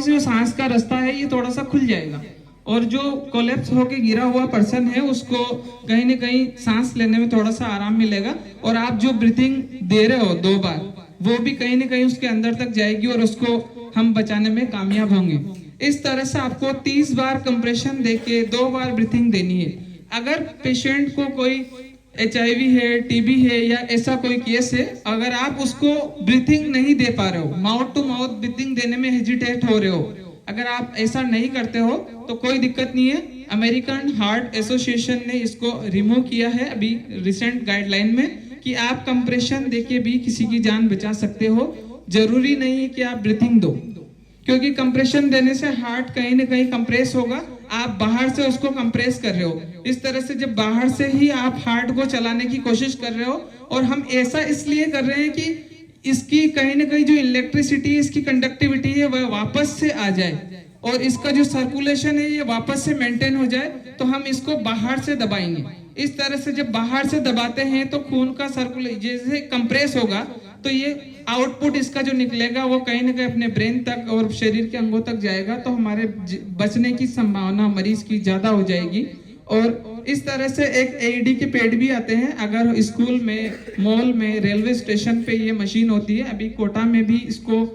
कि जो सांस का रास्ता है ये थोड़ा सा खुल जाएगा, और जो कोलैप्स होके गिरा हुआ पर्सन है उसको कहीं ना कहीं सांस लेने में थोड़ा सा आराम मिलेगा, और आप जो ब्रीथिंग दे रहे हो 2 बार, वो भी कहीं ना कहीं उसके अंदर तक जाएगी और उसको हम बचाने में कामयाब होंगे। इस तरह से आपको 30 बार कंप्रेशन देके 2 बार ब्रीथिंग देनी है। अगर पेशेंट को कोई HIV है, TB है या ऐसा कोई केस है, अगर आप उसको ब्रीथिंग नहीं दे पा रहे हो, माउथ टू माउथ ब्रीथिंग देने में हेजिटेट हो रहे हो, अगर आप ऐसा नहीं करते हो तो कोई दिक्कत नहीं है। अमेरिकन हार्ट एसोसिएशन ने इसको रिमूव किया है अभी रिसेंट गाइडलाइन में, कि आप कंप्रेशन देके भी किसी की जान बचा सकते हो। जरूरी नहीं है कि आप ब्रीथिंग दो, क्योंकि कंप्रेशन देने से हार्ट कहीं ना कहीं कंप्रेस होगा, आप बाहर से उसको कंप्रेस कर रहे हो। इस तरह से जब बाहर से ही आप हार्ट को चलाने की कोशिश कर रहे हो, और हम ऐसा इसलिए कर रहे हैं कि इसकी कहीं ना कहीं जो इलेक्ट्रिसिटी है, इसकी कंडक्टिविटी है, वह वापस से आ जाए और इसका जो सर्कुलेशन है ये वापस से मेंटेन हो जाए, तो हम इसको बाहर से दबाएंगे। इस तरह से जब बाहर से दबाते हैं तो खून का सर्कुलेशन जैसे कंप्रेस होगा, तो ये आउटपुट इसका जो निकलेगा वो कहीं ना कहीं अपने ब्रेन तक और शरीर के अंगों तक जाएगा, तो हमारे बचने की संभावना मरीज की ज्यादा हो जाएगी। और इस तरह से एक AED के पेड भी आते हैं, अगर स्कूल में, मॉल में, रेलवे स्टेशन पे ये मशीन होती है। अभी कोटा में भी इसको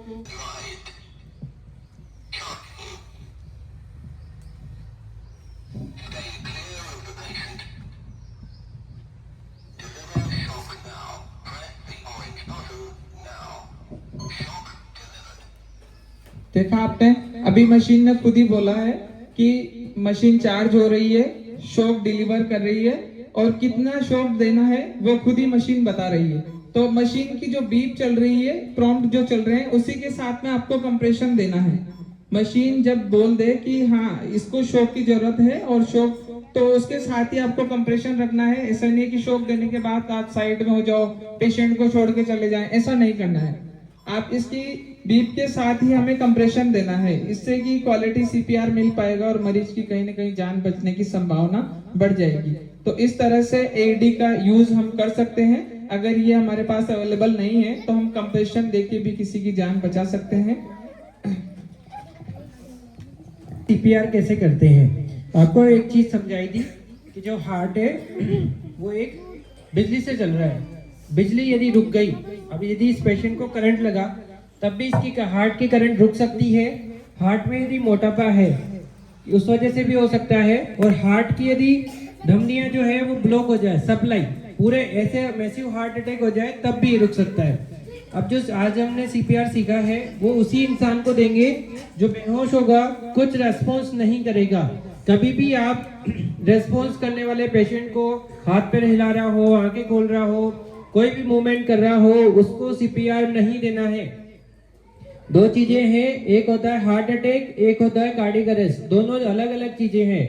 देखा आपने, अभी मशीन ने खुद ही बोला है कि मशीन चार्ज हो रही है, शॉक डिलीवर कर रही है, और कितना शॉक देना है वो खुद ही मशीन बता रही है। तो मशीन की जो बीप चल रही है, प्रॉम्प्ट जो चल रहे हैं, उसी के साथ में आपको कंप्रेशन देना है। मशीन जब बोल दे कि हाँ इसको शॉक की जरूरत है और शॉक, तो उसके साथ ही आपको कंप्रेशन रखना है। ऐसा नहीं कि शॉक देने के बाद आप साइड में हो जाओ, पेशेंट को छोड़ के चले जाएं, ऐसा नहीं करना है। आप इसकी बीप के साथ ही हमें कंप्रेशन देना है, इससे कि क्वालिटी CPR मिल पाएगा और मरीज की कहीं ना कहीं जान बचने की संभावना बढ़ जाएगी। तो इस तरह से AED का यूज हम कर सकते हैं। अगर ये हमारे पास अवेलेबल नहीं है तो हम कंप्रेशन देके भी किसी की जान बचा सकते हैं। CPR कैसे करते हैं, आपको एक चीज समझाई थी कि जो हार्ट है वो एक बिजली से चल रहा है। बिजली यदि रुक गई, अब यदि इस पेशेंट को करंट लगा, तब भी इसकी हार्ट की करंट रुक सकती है। हार्ट में यदि मोटापा है उस वजह से भी हो सकता है, और हार्ट की यदि धमनियां जो है वो ब्लॉक हो जाए, सप्लाई पूरे ऐसे मैसिव हार्ट अटैक हो जाए, तब भी रुक सकता है। अब जो आज हमने CPR सीखा है वो उसी इंसान को देंगे जो बेहोश होगा, कुछ रेस्पॉन्स नहीं करेगा। कभी भी आप रेस्पॉन्स करने वाले पेशेंट को हाथ पैर हिला रहा हो, आंखें खोल रहा हो, कोई भी मूवमेंट कर रहा हो, उसको CPR नहीं देना है। 2 चीजें हैं, एक होता है हार्ट अटैक, एक होता है कार्डियक अरेस्ट। दोनों अलग अलग चीजें हैं।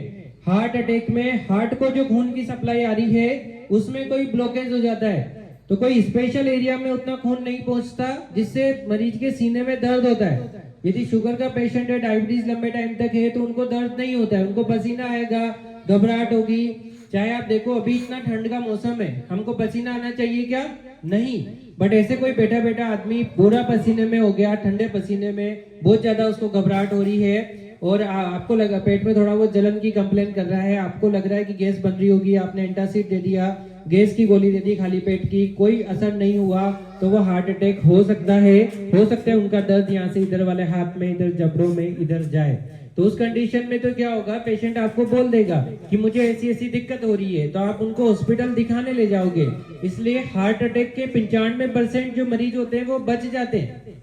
हार्ट अटैक में हार्ट को जो खून की सप्लाई आ रही है उसमें कोई ब्लॉकेज हो जाता है, तो कोई स्पेशल एरिया में उतना खून नहीं पहुंचता जिससे मरीज के सीने में दर्द होता है। यदि शुगर का पेशेंट है, डायबिटीज लंबे टाइम तक है, तो उनको दर्द नहीं होता है, उनको पसीना आएगा, घबराहट होगी। चाहे आप देखो अभी इतना ठंड का मौसम है, हमको पसीना आना चाहिए क्या? नहीं, बट ऐसे कोई बैठा बैठा आदमी पूरा पसीने में हो गया, ठंडे पसीने में बहुत ज्यादा उसको घबराहट हो रही है, और आपको लगा पेट में थोड़ा वो जलन की कंप्लेन कर रहा है, आपको लग रहा है कि गैस बन रही होगी, आपने एंटासिड दे दिया, गैस की गोली दे दी खाली पेट की, कोई असर नहीं हुआ, तो वो हार्ट अटैक हो सकता है। हो सकता है उनका दर्द यहाँ से इधर वाले हाथ में, इधर जबड़ों में, इधर जाए। तो उस कंडीशन में तो क्या होगा, पेशेंट आपको बोल देगा कि मुझे ऐसी ऐसी दिक्कत हो रही है, तो आप उनको हॉस्पिटल दिखाने ले जाओगे। इसलिए हार्ट अटैक के 95% जो मरीज होते हैं वो बच जाते हैं,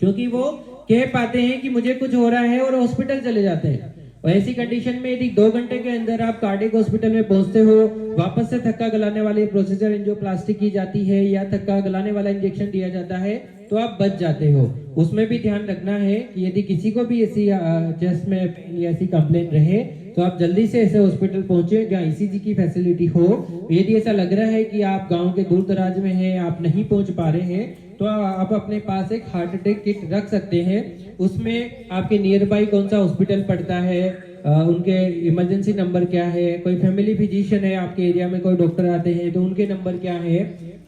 क्योंकि वो कह पाते हैं कि मुझे कुछ हो रहा है और हॉस्पिटल चले जाते हैं। और ऐसी कंडीशन में यदि 2 घंटे के अंदर आप कार्डियक हॉस्पिटल में पहुंचते हो, वापस से थक्का गलाने वाली प्रोसीजर एंजियोप्लास्टी की जाती है या थक्का गलाने वाला इंजेक्शन दिया जाता है, तो आप बच जाते हो। उसमें भी ध्यान रखना है कि यदि किसी को भी ऐसी चेस्ट में ऐसी कंप्लेन रहे तो आप जल्दी से ऐसे हॉस्पिटल पहुंचे जहाँ ECG की फैसिलिटी हो। यदि ऐसा लग रहा है कि आप गांव के दूर दराज में हैं, आप नहीं पहुंच पा रहे हैं, तो आप अपने पास एक हार्ट अटैक किट रख सकते हैं। उसमें आपके नियर बाई कौन सा हॉस्पिटल पड़ता है, उनके इमरजेंसी नंबर क्या है, कोई फैमिली फिजिशियन है आपके एरिया में, कोई डॉक्टर आते हैं तो उनके नंबर क्या है,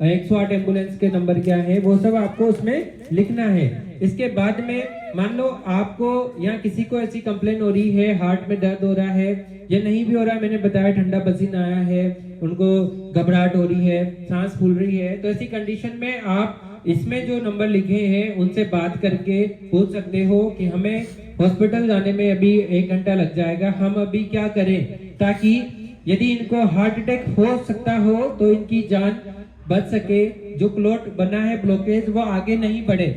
108 एम्बुलेंस के नंबर क्या है, वो सब आपको उसमें लिखना है। इसके बाद में मान लो आपको या किसी को ऐसी कंप्लेन हो रही है, हार्ट में दर्द हो रहा है या नहीं भी हो रहा है, मैंने बताया ठंडा पसीना आया है, उनको घबराहट हो रही है, सांस फूल रही है, तो ऐसी कंडीशन में आप इसमें जो नंबर लिखे हैं उनसे बात करके पूछ सकते हो कि हमें हॉस्पिटल जाने में अभी 1 घंटा लग जाएगा, हम अभी क्या करें ताकि यदि इनको हार्ट अटैक हो सकता हो तो इनकी जान बच सके, जो क्लॉट बना है ब्लॉकेज वो आगे नहीं बढ़े।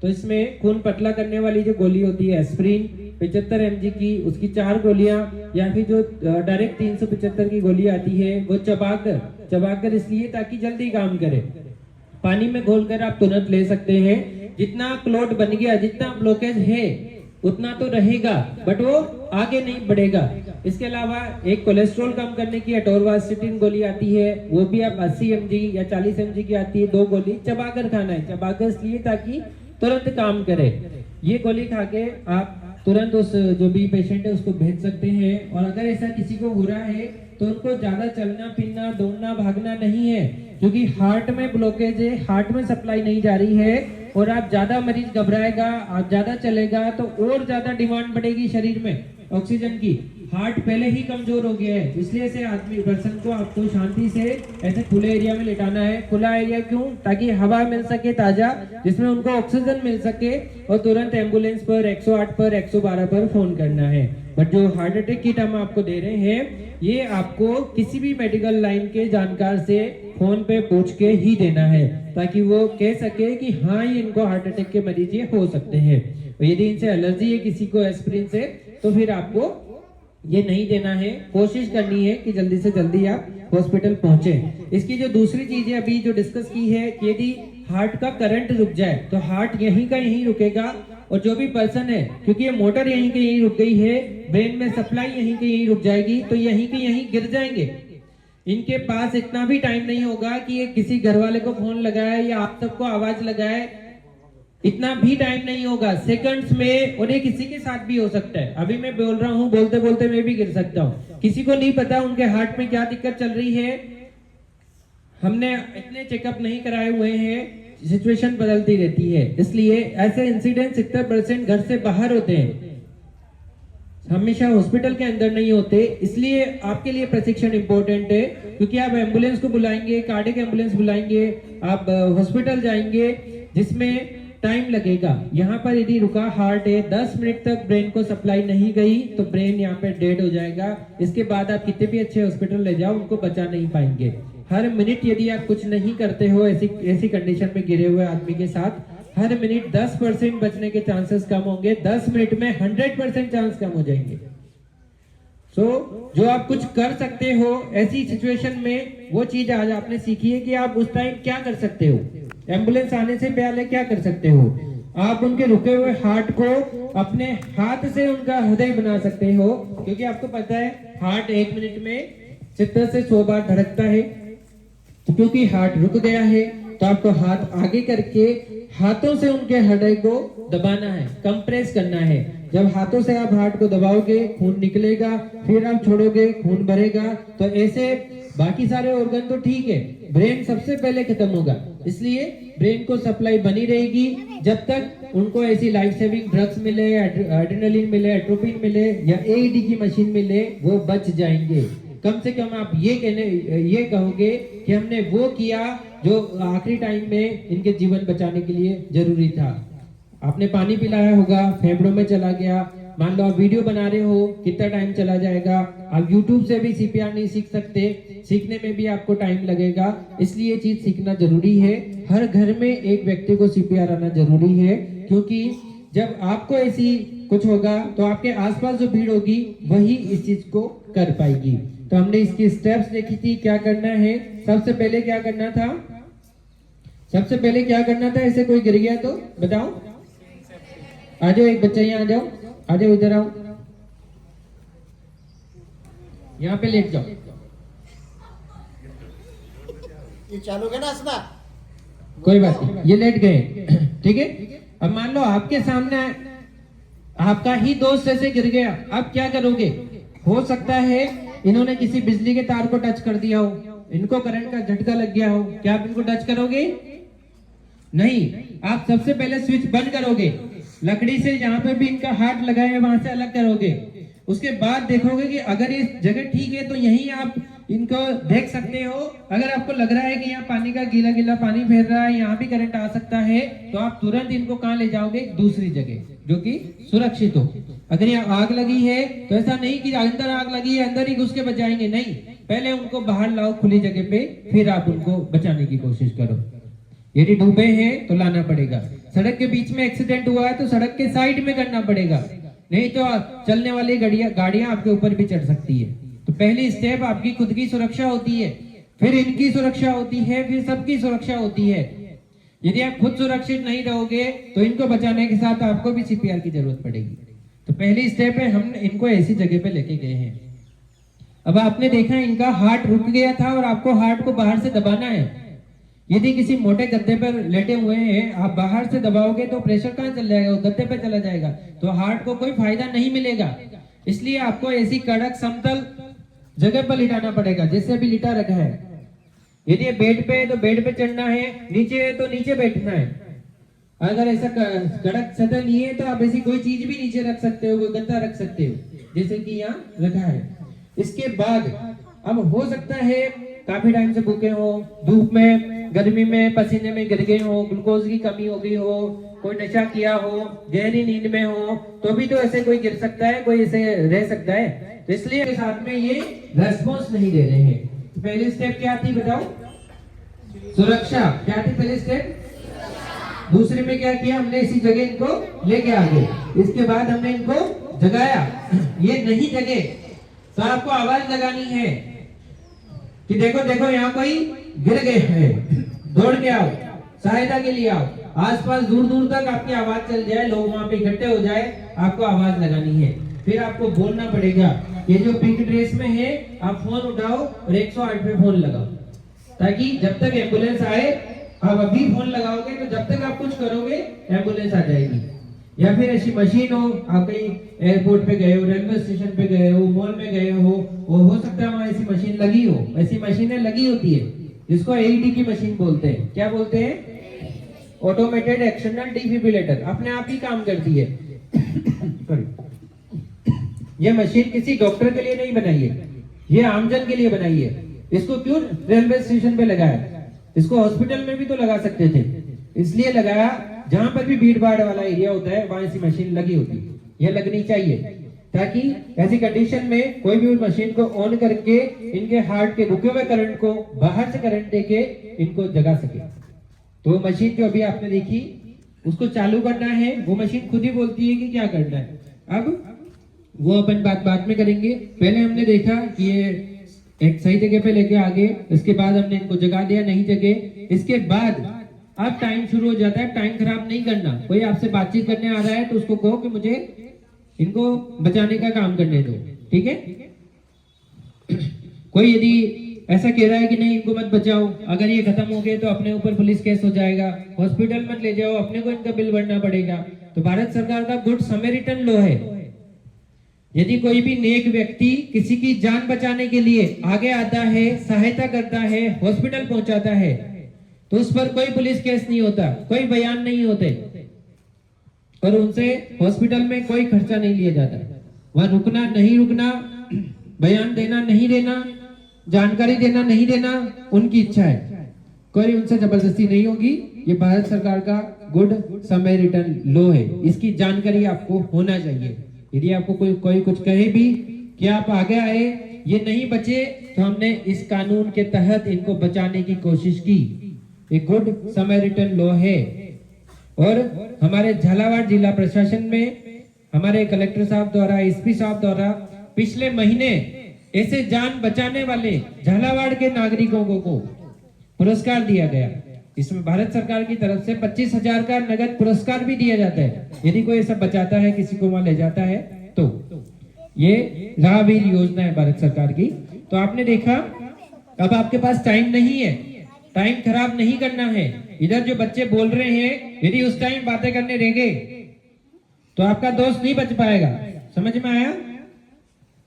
तो इसमें खून पतला करने वाली जो गोली होती है एस्प्रिन 75 mg की, उसकी 4 गोलियां, या फिर जो डायरेक्ट 375 की गोली आती है वो चबाकर इसलिए ताकि जल्दी काम करे। पानी में घोलकर आप तुरंत ले सकते हैं। जितना क्लॉट बन गया, जितना ब्लॉकेज है उतना तो रहेगा बट वो आगे नहीं बढ़ेगा। इसके अलावा एक कोलेस्ट्रॉल कम करने की एटोरवास्टिन गोली आती है, वो भी आप 80 mg या 40 mg की आती है, 2 गोली चबाकर खाना है, चबाकर इसलिए ताकि तुरंत काम करे। ये गोली खा के आप तुरंत उस जो भी पेशेंट है उसको भेज सकते हैं। और अगर ऐसा किसी को हो रहा है तो उनको ज्यादा चलना फिरना दौड़ना भागना नहीं है, क्योंकि हार्ट में ब्लॉकेज है, हार्ट में सप्लाई नहीं जा रही है और आप ज्यादा मरीज घबराएगा, आप ज्यादा चलेगा तो और ज्यादा डिमांड बढ़ेगी शरीर में ऑक्सीजन की। हार्ट पहले ही कमजोर हो गया है, इसलिए से आदमी पर्सन को आपको शांति से ऐसे खुले एरिया में लेटाना है। खुला एरिया क्यों? ताकि हवा मिल सके ताजा, जिसमें उनको ऑक्सीजन मिल सके, और तुरंत एम्बुलेंस पर 108 पर 112 पर फोन करना है। बट जो हार्ट अटैक किट हम आपको दे रहे हैं ये आपको किसी भी मेडिकल लाइन के जानकार से फोन पे पूछ के ही देना है, ताकि वो कह सके कि हाँ ये इनको हार्ट अटैक के मरीज ये हो सकते हैं। यदि इनसे एलर्जी है किसी को एस्प्रिन से तो फिर आपको ये नहीं देना है। कोशिश करनी है कि जल्दी से जल्दी आप हॉस्पिटल पहुंचे। इसकी जो दूसरी चीज है अभी जो डिस्कस की है कि यदि हार्ट का करंट रुक जाए तो हार्ट यहीं का यहीं रुकेगा, और जो भी पर्सन है क्योंकि ये मोटर यहीं के यहीं रुक गई है, ब्रेन में सप्लाई यहीं के यहीं रुक जाएगी तो यहीं के यहीं गिर जाएंगे। इनके पास इतना भी टाइम नहीं होगा कि ये किसी घर वाले को फोन लगाए या आप सबको आवाज लगाए, इतना भी टाइम नहीं होगा, सेकंड्स में। और ये किसी के साथ भी हो सकता है। अभी मैं बोल रहा हूँ, बोलते बोलते मैं भी गिर सकता हूँ, किसी को नहीं पता उनके हार्ट में क्या दिक्कत चल रही है। हमने इतने चेकअप नहीं कराए हुए हैं, सिचुएशन बदलती रहती है, इसलिए ऐसे इंसिडेंट 70% घर से बाहर होते हैं, हमेशा हॉस्पिटल के अंदर नहीं होते। इसलिए आपके लिए प्रशिक्षण इंपॉर्टेंट है, क्योंकि आप एम्बुलेंस को बुलाएंगे, कार्डियक एम्बुलेंस बुलाएंगे, आप हॉस्पिटल जाएंगे जिसमें टाइम लगेगा। यहाँ पर यदि रुका हार्ट है, 10 मिनट तक ब्रेन को सप्लाई नहीं गई तो ब्रेन यहाँ पे डेड हो जाएगा। इसके बाद आप कितने भी अच्छे हॉस्पिटल ले जाओ उनको बचा नहीं पाएंगे। हर मिनट यदि आप कुछ नहीं करते हो ऐसी कंडीशन में गिरे हुए आदमी के साथ, हर मिनट 10% बचने के चांसेस कम होंगे, 10 मिनट में 100% चांस कम हो जाएंगे। जो आप कुछ कर सकते हो ऐसी सिचुएशन में, वो चीज आज आपने सीखी है कि आप उस टाइम क्या कर सकते हो। एम्बुलेंस आने से पहले क्या कर सकते हो? आप उनके रुके हुए हार्ट को अपने हाथ से उनका हृदय बना सकते हो, क्योंकि आपको पता है हार्ट 1 मिनट में 70 से 100 बार धड़कता है। तो क्योंकि हार्ट रुक गया है तो आपको हाथ आगे करके हाथों से उनके हृदय को दबाना है, कंप्रेस करना है। जब हाथों से आप हार्ट को दबाओगे खून निकलेगा, फिर आप छोड़ोगे खून भरेगा। तो ऐसे बाकी सारे ऑर्गन तो ठीक है, ब्रेन सबसे पहले खत्म होगा, इसलिए ब्रेन को सप्लाई बनी रहेगी जब तक उनको ऐसी लाइफ सेविंग ड्रग्स मिले, एड्रेनलिन मिले, एट्रोपिन मिले या एईडी की मशीन मिले, वो बच जाएंगे। कम से कम आप ये कहोगे कि हमने वो किया जो आखिरी टाइम में इनके जीवन बचाने के लिए जरूरी था। आपने पानी पिलाया होगा, फेफड़ों में चला गया। मान लो आप वीडियो बना रहे हो, कितना टाइम चला जाएगा। आप YouTube से भी CPR नहीं सीख सकते, सीखने में भी आपको टाइम लगेगा, इसलिए चीज सीखना जरूरी है। हर घर में एक व्यक्ति को CPR आना जरूरी है, क्योंकि जब आपको ऐसी कुछ होगा तो आपके आसपास जो भीड़ होगी वही इस चीज को कर पाएगी। तो हमने इसकी स्टेप्स देखी थी, क्या करना है। सबसे पहले क्या करना था? ऐसे कोई गिर गया तो बताओ, आ जाओ, एक बच्चा यहाँ आ जाओ, इधर आओ, यहाँ पे लेट जाओ। ये चालू है ना हंसना, कोई बात नहीं, ये लेट गए। ठीक है, अब मान लो आपके सामने आपका ही दोस्त ऐसे गिर गया, अब क्या करोगे? हो सकता है इन्होंने किसी बिजली के तार को टच कर दिया हो, इनको करंट का झटका लग गया हो, क्या आप इनको टच करोगे? नहीं, आप सबसे पहले स्विच बंद करोगे, लकड़ी से जहां पे भी इनका हाथ लगा है वहां से अलग करोगे। उसके बाद देखोगे कि अगर ये जगह ठीक है तो यहीं आप इनको देख सकते हो। अगर आपको लग रहा है कि यहाँ पानी का गीला गीला पानी फेर रहा है, यहाँ भी करंट आ सकता है, तो आप तुरंत इनको कहाँ ले जाओगे? दूसरी जगह जो कि सुरक्षित हो। अगर यहाँ आग लगी है तो ऐसा नहीं कि अंदर आग लगी है अंदर ही घुस के बचाएंगे, नहीं, पहले उनको बाहर लाओ खुली जगह पे, फिर आप उनको बचाने की कोशिश करो। यदि डूबे हैं तो लाना पड़ेगा, सड़क के बीच में एक्सीडेंट हुआ है तो सड़क के साइड में करना पड़ेगा, नहीं तो चलने वाली गाड़ियां आपके ऊपर भी चढ़ सकती है। तो पहली स्टेप आपकी खुद की सुरक्षा होती है, फिर इनकी सुरक्षा होती है, फिर सबकी सुरक्षा होती है। यदि आप खुद सुरक्षित नहीं रहोगे तो इनको बचाने के साथ आपको भी सीपीआर की जरूरत पड़ेगी। तो पहली स्टेप है हम इनको ऐसी जगह पे लेके गए हैं। अब आपने देखा इनका हार्ट रुक गया था और आपको हार्ट को बाहर से दबाना है। यदि किसी मोटे गद्दे पर लेटे हुए हैं, आप बाहर से दबाओगे तो प्रेशर कहाँ चल जाएगा? वो गद्दे पे चला जाएगा, तो हार्ट को कोई फायदा नहीं मिलेगा। इसलिए आपको ऐसी कड़क समतल जगह पर लिटाना पड़ेगा, जैसे अभी लिटा रखा है। यदि बेड पे है तो बेड पे चढ़ना है, नीचे है तो नीचे बैठना है। अगर ऐसा कड़क सतह नहीं है तो आप ऐसी कोई चीज भी नीचे रख सकते हो, कोई गद्दा रख सकते हो, जैसे कि यहाँ रखा है। इसके बाद अब हो सकता है काफी टाइम से भूखे हो, धूप में गर्मी में पसीने में गिर गए हो, ग्लूकोज की कमी हो गई हो, कोई नशा किया हो, गहरी नींद में हो, तो भी तो ऐसे कोई गिर सकता है, कोई ऐसे रह सकता है। तो इसलिए साथ में ये रेस्पॉन्स नहीं दे रहे हैं। तो पहली स्टेप क्या थी बताओ? सुरक्षा। क्या थी पहली स्टेप? दूसरे में क्या किया हमने? इसी जगह इनको लेके आ गए। इसके बाद हमने इनको जगाया, ये नहीं जगे तो आपको आवाज लगानी है कि देखो देखो यहाँ कोई गिर गए हैं, दौड़ के आओ, सहायता के लिए आओ। आसपास दूर दूर तक आपकी आवाज चल जाए, लोग वहां पे इकट्ठे हो जाए, आपको आवाज लगानी है। फिर आपको बोलना पड़ेगा, ये जो पिंक ड्रेस में है आप फोन उठाओ और 108 पे फोन लगाओ, ताकि जब तक एम्बुलेंस आए, आप अभी फोन लगाओगे तो जब तक आप कुछ करोगे एम्बुलेंस आ जाएगी। या फिर ऐसी मशीन हो, आप कहीं एयरपोर्ट पे गए हो, रेलवे स्टेशन पे गए हो, मॉल में गए हो सकता है वहां ऐसी मशीन लगी हो। ऐसी मशीनें लगी होती है जिसको एईडी की मशीन बोलते हैं। क्या बोलते हैं? ऑटोमेटेड एक्सटर्नल डिफिब्रिलेटर, अपने आप ही काम करती है। ये मशीन किसी डॉक्टर के लिए नहीं बनाई है, ये आमजन के लिए बनाई है। इसको क्यों रेलवे स्टेशन पे लगाया? इसको हॉस्पिटल में भी तो लगा सकते थे, इसलिए लगाया जहां पर भी भीड़ भाड़ वाला एरिया होता है वहां ऐसी मशीन लगी होती है। यह लगनी चाहिए ताकि ऐसी कंडीशन में कोई भी मशीन को ऑन करके इनके हार्ट के रुके हुए करंट को बाहर से करंट देके इनको जगा सके। तो मशीन जो अभी आपने देखी उसको चालू करना है, वो मशीन खुद ही बोलती है कि क्या करना है। अब वो अपन बाद में करेंगे। पहले हमने देखा कि ये एक सही जगह पे लेके आ गए, इसके बाद हमने इनको जगा दिया नहीं जगे। इसके बाद अब टाइम शुरू हो जाता है, टाइम खराब नहीं करना। कोई आपसे बातचीत करने आ रहा है तो उसको कहो कि मुझे इनको बचाने का काम करने दो, ठीक है? कोई यदि ऐसा कह रहा है कि नहीं इनको मत बचाओ, अगर ये खत्म हो गए तो अपने ऊपर पुलिस केस हो जाएगा, हॉस्पिटल मत ले जाओ, अपने को इनका बिल भरना पड़ेगा। तो भारत सरकार का गुड समैरिटन लॉ है, यदि कोई भी नेक व्यक्ति किसी की जान बचाने के लिए आगे आता है, सहायता करता है, हॉस्पिटल पहुंचाता है, तो उस पर कोई पुलिस केस नहीं होता, कोई बयान नहीं होते और उनसे हॉस्पिटल में कोई खर्चा नहीं लिया जाता। वहां रुकना नहीं रुकना, बयान देना नहीं देना, जानकारी देना नहीं देना उनकी इच्छा है, कोई उनसे जबरदस्ती नहीं होगी। ये भारत सरकार का गुड समैरिटन लॉ है, इसकी जानकारी आपको होना चाहिए। यदि आपको कोई कुछ कहे भी कि आप आगे आए, ये नहीं बचे, तो हमने इस कानून के तहत इनको बचाने की कोशिश की। एक गुड समैरिटन लॉ है। और हमारे झालावाड़ जिला प्रशासन में हमारे कलेक्टर साहब द्वारा, एसपी साहब द्वारा पिछले महीने ऐसे जान बचाने वाले झालावाड़ के नागरिकों को पुरस्कार दिया गया। इसमें भारत सरकार की तरफ से 25,000 का नगद पुरस्कार भी दिया जाता है यदि कोई ऐसा बचाता है, किसी को वहां ले जाता है तो। ये राहवीर योजना है भारत सरकार की। तो आपने देखा अब आपके पास टाइम नहीं है, टाइम खराब नहीं करना है, इधर जो बच्चे बोल रहे हैं यदि उस टाइम बातें करने रहेंगे तो आपका दोस्त नहीं बच पाएगा। समझ में आया?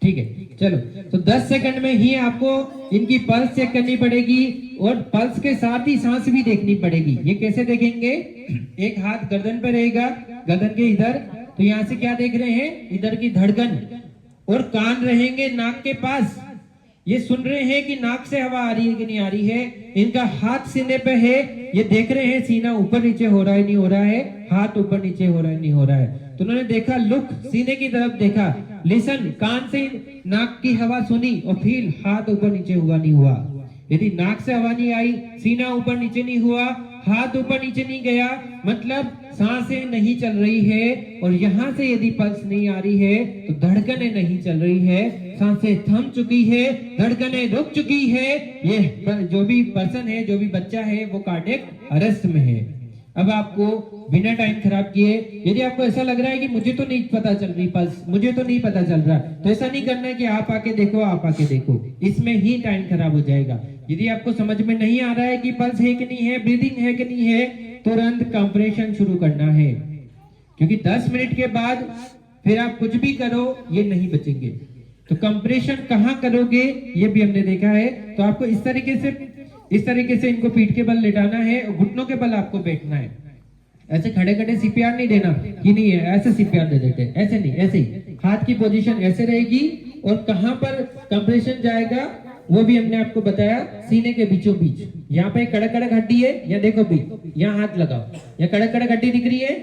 ठीक है, चलो। तो 10 सेकंड में ही आपको इनकी पल्स चेक करनी पड़ेगी और पल्स के साथ ही सांस भी देखनी पड़ेगी। ये कैसे देखेंगे? एक हाथ गर्दन पे रहेगा, गर्दन के इधर, तो यहाँ से क्या देख रहे हैं? इधर की धड़कन, और कान रहेंगे नाक के पास। ये सुन रहे हैं कि नाक से हवा आ रही है कि नहीं आ रही है। इनका हाथ सीने पे है, ये देख रहे हैं सीना ऊपर नीचे हो रहा है नहीं हो रहा है, हाथ ऊपर नीचे हो रहा है नहीं हो रहा है। तो उन्होंने देखा, लुक, सीने की तरफ देखा, लिसन, कान से नाक की हवा सुनी और फील, हाथ ऊपर नीचे हुआ नहीं हुआ। यदि नाक से हवा नहीं आई, सीना ऊपर नीचे नहीं हुआ, हाथ ऊपर नीचे नहीं गया, मतलब सांसें नहीं चल रही है। और यहाँ से यदि पल्स नहीं आ रही है तो धड़कनें नहीं चल रही है, सांसें थम चुकी है, धड़कनें रुक चुकी है। ये जो भी पर्सन है, जो भी बच्चा है, वो कार्डियक अरेस्ट में है। अब आपको बिना टाइम खराब किए, यदि आपको ऐसा लग रहा है कि मुझे तो नहीं पता चल रही पल्स, मुझे तो नहीं पता चल रहा, तो ऐसा नहीं करना है कि आप आके देखो, आप आके देखो, इसमें ही टाइम खराब हो जाएगा। यदि आपको समझ में नहीं आ रहा है कि पल्स है कि नहीं है, ब्रीदिंग है कि नहीं है, तुरंत कंप्रेशन शुरू करना है, क्योंकि 10 मिनट के बाद फिर आप कुछ भी करो ये नहीं बचेंगे। तो कंप्रेशन कहाँ करोगे ये भी हमने देखा है। तो आपको इस तरीके से इनको पीठ के बल लेटाना है और घुटनों के बल आपको बैठना है। ऐसे खड़े खड़े सीपीआर नहीं देना कि नहीं है, ऐसे सीपीआर दे देते, ऐसे नहीं, ऐसे ही हाथ की पोजीशन ऐसे रहेगी। और कहां पर कंप्रेशन जाएगा वो भी हमने आपको बताया, सीने के बीचों बीच। यहाँ पे कड़क कड़क हड्डी है, या देखो भी, यहाँ हाथ लगाओ, या कड़क कड़क हड्डी दिख रही है,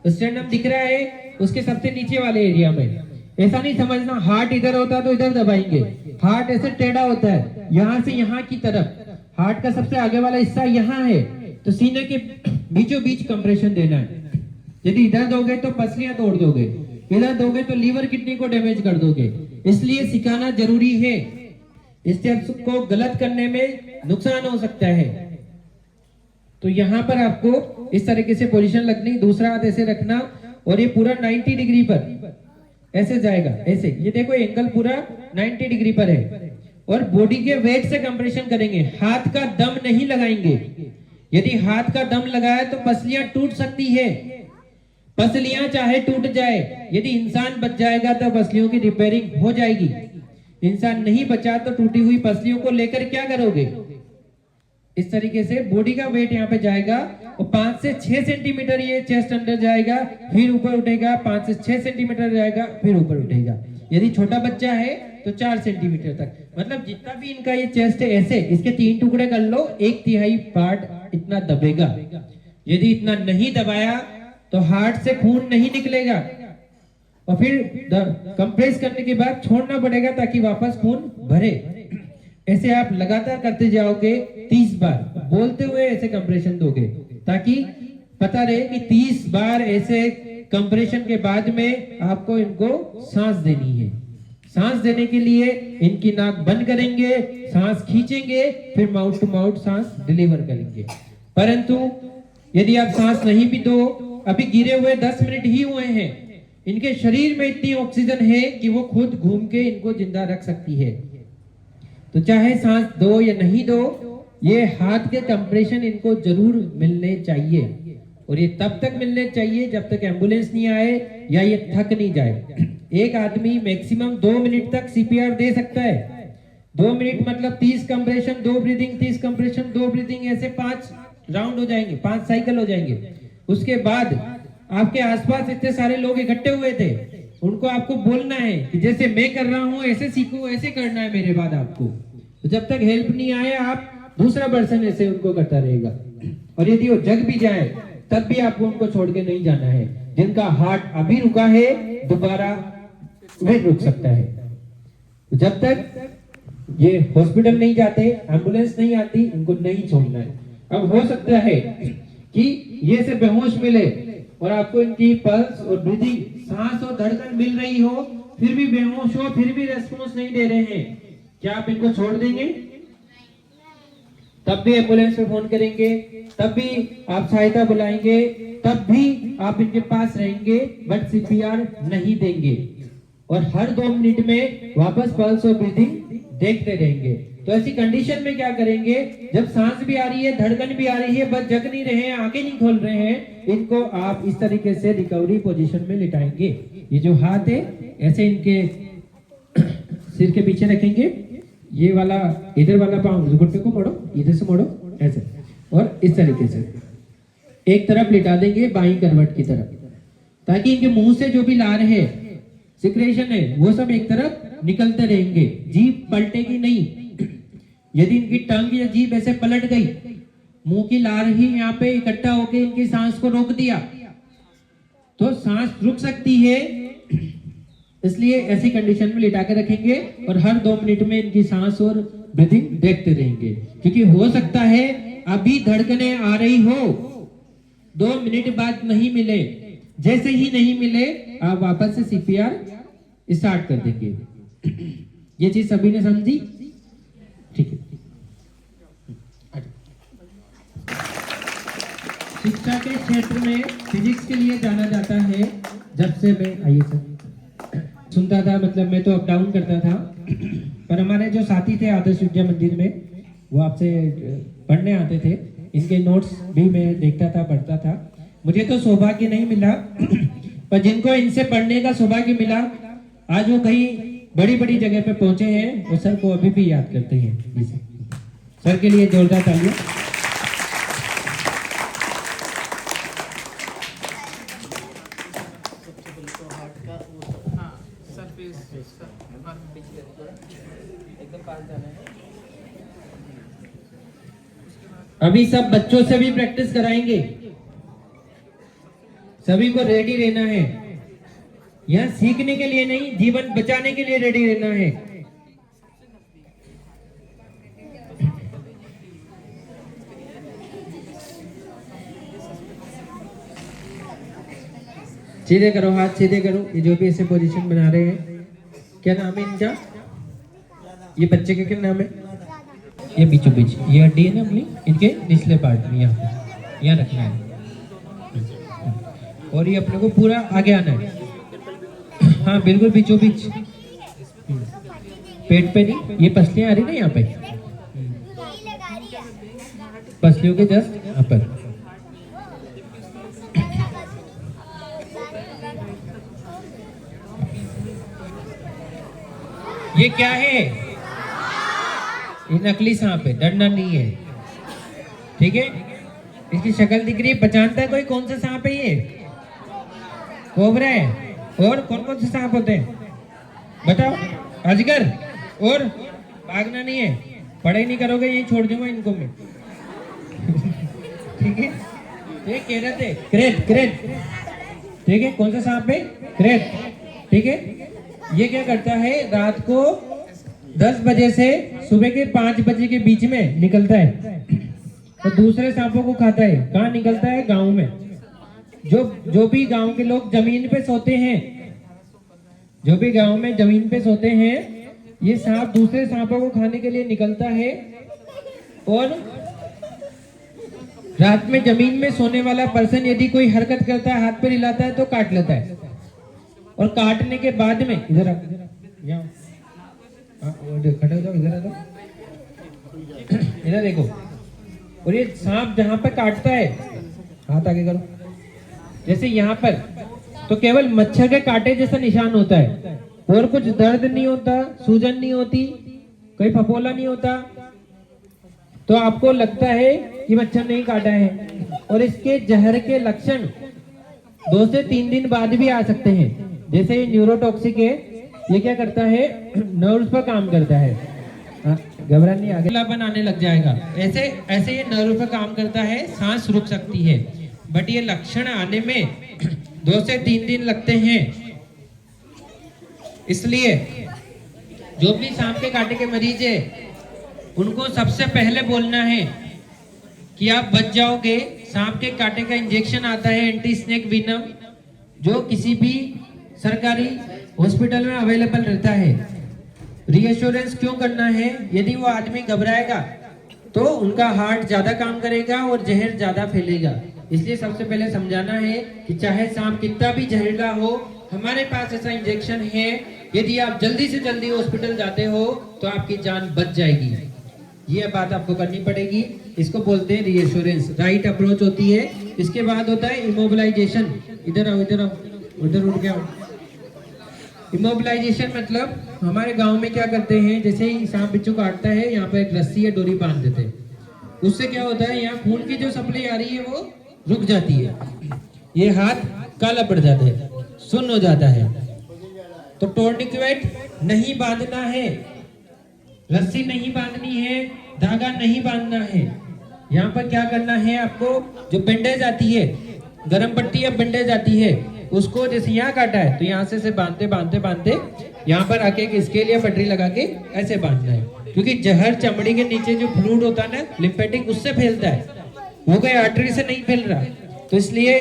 स्टेर्नम दिख रहा है, उसके सबसे नीचे वाले एरिया में। ऐसा नहीं समझना हार्ट इधर होता है तो इधर दबाएंगे, हार्ट ऐसे टेढ़ा होता है, यहाँ से यहाँ की तरफ। हार्ट का सबसे आगे वाला हिस्सा यहाँ है, तो सीने के बीचों बीच कंप्रेशन देना है। यदि इधर दोगे तो पसलियां तोड़ दोगे, इधर दोगे तो लीवर किडनी को डैमेज कर दोगे, इसलिए सिखाना जरूरी है। स्टेप्स को गलत करने में नुकसान हो सकता है। तो यहाँ पर आपको इस तरीके से पोजीशन लगनी, दूसरा हाथ ऐसे रखना, और ये पूरा 90 डिग्री पर ऐसे जाएगा, ऐसे। ये देखो एंगल पूरा 90 डिग्री पर है, और बॉडी के वेट से कंप्रेशन करेंगे, हाथ का दम नहीं लगाएंगे। यदि हाथ का दम लगाया तो पसलियां टूट सकती है, पसलियां चाहे टूट जाए, यदि इंसान बच जाएगा तो पसलियों की रिपेयरिंग हो जाएगी। इंसान नहीं बचा तो टूटी हुई पसलियों को लेकर क्या करोगे? इस तरीके से बॉडी का वेट यहाँ पे जाएगा, और 5 से 6 सेंटीमीटर ये चेस्ट अंदर जाएगा, फिर ऊपर उठेगा, 5 से 6 सेंटीमीटर जाएगा, फिर ऊपर उठेगा। यदि छोटा बच्चा है तो 4 सेंटीमीटर तक, मतलब जितना भी इनका ये चेस्ट है ऐसे, इसके 3 टुकड़े कर लो, 1/3 पार्ट इतना दबेगा। यदि इतना नहीं दबाया तो हार्ट से खून नहीं निकलेगा, और फिर कंप्रेस करने के बाद छोड़ना पड़ेगा ताकि वापस खून भरे। ऐसे आप लगातार करते जाओगे 30 बार, बोलते हुए ऐसे कंप्रेशन दोगे, ताकि पता रहे कि 30 बार ऐसे कंप्रेशन के बाद में आपको इनको सांस देनी है। सांस देने के लिए इनकी नाक बंद करेंगे, सांस खींचेंगे, फिर माउथ टू माउथ सांस डिलीवर करेंगे। परंतु यदि आप सांस नहीं भी दो, अभी गिरे हुए 10 मिनट ही हुए हैं, इनके शरीर में इतनी ऑक्सीजन है कि वो खुद घूम के इनको जिंदा रख सकती है। तो चाहे सांस दो या नहीं दो, ये हाथ के कंप्रेशन इनको जरूर मिलने चाहिए, और ये तब तक मिलने चाहिए जब तक एम्बुलेंस नहीं आए या ये थक नहीं जाए। एक आदमी मैक्सिमम 2 मिनट तक सीपीआर दे सकता है। 2 मिनट मतलब 30 कंप्रेशन 2 ब्रीदिंग, 30 कंप्रेशन 2 ब्रीदिंग, ऐसे 5 राउंड हो जाएंगे, 5 साइकिल हो जाएंगे। उसके बाद आपके आसपास इतने सारे लोग इकट्ठे हुए थे, उनको आपको बोलना है कि जैसे मैं कर रहा हूं ऐसे सीखो, ऐसे करना है मेरे बाद आपको। तो जब तक हेल्प नहीं आए, आप दूसरा पर्सन ऐसे उनको करता रहेगा, और यदि वो जग भी जाए तब भी आपको उनको छोड़ के नहीं जाना है। जिनका हार्ट अभी रुका है दोबारा वह रुक सकता है। तो जब तक ये हॉस्पिटल नहीं जाते, एम्बुलेंस नहीं आती, इनको नहीं छोड़ना है। अब हो सकता है कि ये से बेहोश मिले और आपको इनकी पल्स और ब्रीदिंग, सांस और धड़कन मिल रही हो, फिर भी बेहोश हो, फिर भी रेस्पॉन्स नहीं दे रहे हैं, क्या आप इनको छोड़ देंगे? तब भी एम्बुलेंस पे फोन करेंगे, तब भी आप सहायता बुलाएंगे, तब भी आप इनके पास रहेंगे, बट सीपीआर नहीं देंगे, और हर 2 मिनट में वापस पल्स और ब्रीदिंग देखते रहेंगे। तो ऐसी कंडीशन में क्या करेंगे, जब सांस भी आ रही है, धड़कन भी आ रही है, बस जग नहीं रहे हैं, आंखें नहीं खोल रहे हैं, इनको आप इस तरीके से रिकवरी पोजीशन में लिटाएंगे। ये जो हाथ है ऐसे इनके सिर के पीछे रखेंगे, ये वाला इधर वाला पाँव घुटने को मोड़ो, इधर से मोड़ो ऐसे, और इस तरीके से एक तरफ लिटा देंगे बाईं करवट की तरफ, ताकि इनके मुंह से जो भी लार है, सिक्रेशन है, वो सब एक तरफ निकलते रहेंगे, जीभ पलटेगी नहीं। यदि इनकी टंग या जीभ ऐसे पलट गई, मुंह की लार ही यहाँ पे इकट्ठा होकर इनकी सांस को रोक दिया, तो सांस रुक सकती है। इसलिए ऐसी कंडीशन में लिटा के रखेंगे और हर 2 मिनट में इनकी सांस और ब्रीथिंग देखते रहेंगे, क्योंकि हो सकता है अभी धड़कने आ रही हो, 2 मिनट बाद नहीं मिले, जैसे ही नहीं मिले आप वापस से सीपीआर स्टार्ट कर देंगे। ये चीज सभी ने समझी? ठीक है। शिक्षा के क्षेत्र में फिजिक्स के लिए जाना जाता है। जब से मैं आइए सर सुनता था, मतलब मैं तो अप डाउन करता था, पर हमारे जो साथी थे आदर्श विद्या मंदिर में, वो आपसे पढ़ने आते थे, इनके नोट्स भी मैं देखता था, पढ़ता था। मुझे तो सौभाग्य नहीं मिला, पर जिनको इनसे पढ़ने का सौभाग्य मिला, आज वो कहीं बड़ी बड़ी जगह पे पहुंचे हैं, वो सर को अभी भी याद करते हैं। इसे सर के लिए जोरदार तालियां। अभी सब बच्चों से भी प्रैक्टिस कराएंगे, सभी को रेडी रहना है, यहाँ सीखने के लिए नहीं, जीवन बचाने के लिए रेडी रहना है। सीधे करो, हाथ सीधे करो। ये जो भी ऐसे पोजीशन बना रहे हैं, क्या नाम है इनका? ये बच्चे का क्या नाम है? ये बीचों बीच ये हड्डी है ना अपनी, इनके निचले पार्ट में यहाँ रखना है, और ये अपने को पूरा आगे आना है। हाँ बिल्कुल बीचों बीच, पेट पे नहीं, ये पसलियां आ रही ना यहाँ पे, पसलियों के जस्ट यहाँ पर। ये क्या है? ये नकली सांप है, डरना नहीं है, ठीक है? इसकी शक्ल दिख रही है, पहचानता है कोई कौन सा सांप है? ये कोबरा है। और कौन कौन से सांप होते हैं बताओ? अजगर। और भागना नहीं है, पढ़ाई नहीं करोगे यही छोड़ दूंगा इनको मैं। ठीक है? ये केरत है, क्रेट, ठीक है? कौन सा सांप है? क्रेट, ठीक है? ये क्या करता है, रात को 10 बजे से सुबह के 5 बजे के बीच में निकलता है और दूसरे सांपों को खाता है। कहाँ निकलता है? गांव में। जो भी गांव के लोग जमीन पे सोते हैं, जो भी गांव में जमीन पे सोते हैं, ये सांप दूसरे सांपों को खाने के लिए निकलता है, और रात में जमीन में सोने वाला पर्सन यदि कोई हरकत करता है, हाथ पे हिलाता है, तो काट लेता है। और काटने के बाद में इधर खड़े हो जाओ, इधर आ जाओ, इधर देखो। और ये सांप जहां पे काटता है, हाथ आगे करो, जैसे यहाँ पर, तो केवल मच्छर के कांटे जैसा निशान होता है, और कुछ दर्द नहीं होता, सूजन नहीं होती, कोई फफोला नहीं होता, तो आपको लगता है कि मच्छर नहीं काटा है। और इसके जहर के लक्षण 2 से 3 दिन बाद भी आ सकते हैं। जैसे ये न्यूरोटॉक्सिक है, ये क्या करता है, नर्व्स पर काम करता है। घबराने नहीं, आगे आने लग जाएगा। ऐसे ये नर्व पर काम करता है, सांस रुक सकती है, बट ये लक्षण आने में 2 से 3 दिन लगते हैं। इसलिए जो भी सांप के कांटे के मरीज है, उनको सबसे पहले बोलना है कि आप बच जाओगे। सांप के कांटे का इंजेक्शन आता है, एंटी स्नेक विनम, जो किसी भी सरकारी हॉस्पिटल में अवेलेबल रहता है। रीएश्योरेंस क्यों करना है? यदि वो आदमी घबराएगा तो उनका हार्ट ज्यादा काम करेगा और जहर ज्यादा फैलेगा। इसलिए सबसे पहले समझाना है कि चाहे सांप कितना भी जहरीला हो, हमारे पास ऐसा इंजेक्शन है, यदि आप जल्दी से जल्दी हॉस्पिटल जाते हो तो आपकी जान बच जाएगी। ये बात आपको करनी पड़ेगी। इसको बोलते हैं रीएश्योरेंस, राइट अप्रोच होती है। इसके बाद होता है इमोबिलाइजेशन। इधर आओ, इधर आओ, उधर उठ गया। इमोबिलाइजेशन मतलब हमारे गांव में क्या करते हैं, जैसे ही सांप बिच्छू काटता है यहाँ पर एक रस्सी या डोरी बांध देते हैं। उससे क्या होता है, यहाँ खून की जो सप्लाई आ रही है वो रुक जाती है, ये हाथ काला पड़ जाता है, सुन्न हो जाता है। तो टोर्निकेट नहीं बांधना है, रस्सी नहीं बांधनी है, धागा नहीं बांधना है। यहाँ पर क्या करना है आपको, जो बैंडेज आती है, गरम पट्टी या बैंडेज आती है, उसको जैसे यहाँ काटा है तो यहाँ से बांधते बांधते बांधते यहाँ पर आके एक स्केल या पटरी लगा के ऐसे बांधना है। क्योंकि जहर चमड़ी के नीचे जो फ्लूइड होता है ना, लिम्फेटिक, उससे फैलता है, वो कोई आर्टरी से नहीं फैल रहा। तो इसलिए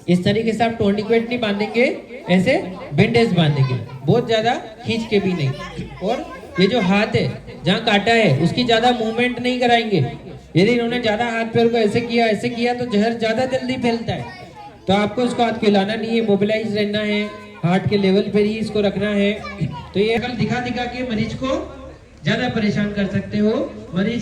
इस तरीके से आप टोर्निकेट नहीं बांधेंगे, ऐसे बैंडेज बांधेंगे, बहुत ज्यादा खींच के भी नहीं। और ये जो हाथ है जहाँ काटा है उसकी ज्यादा मूवमेंट नहीं कराएंगे। यदि इन्होंने ज्यादा हाथ पैर को ऐसे किया तो जहर ज्यादा जल्दी फैलता है। तो आपको इसको हाथ को हिलाना नहीं है, मोबिलाइज रहना है, हार्ट के लेवल पर ही इसको रखना है। तो ये कल दिखा दिखा के मरीज को ज्यादा परेशान कर सकते हो। मरीज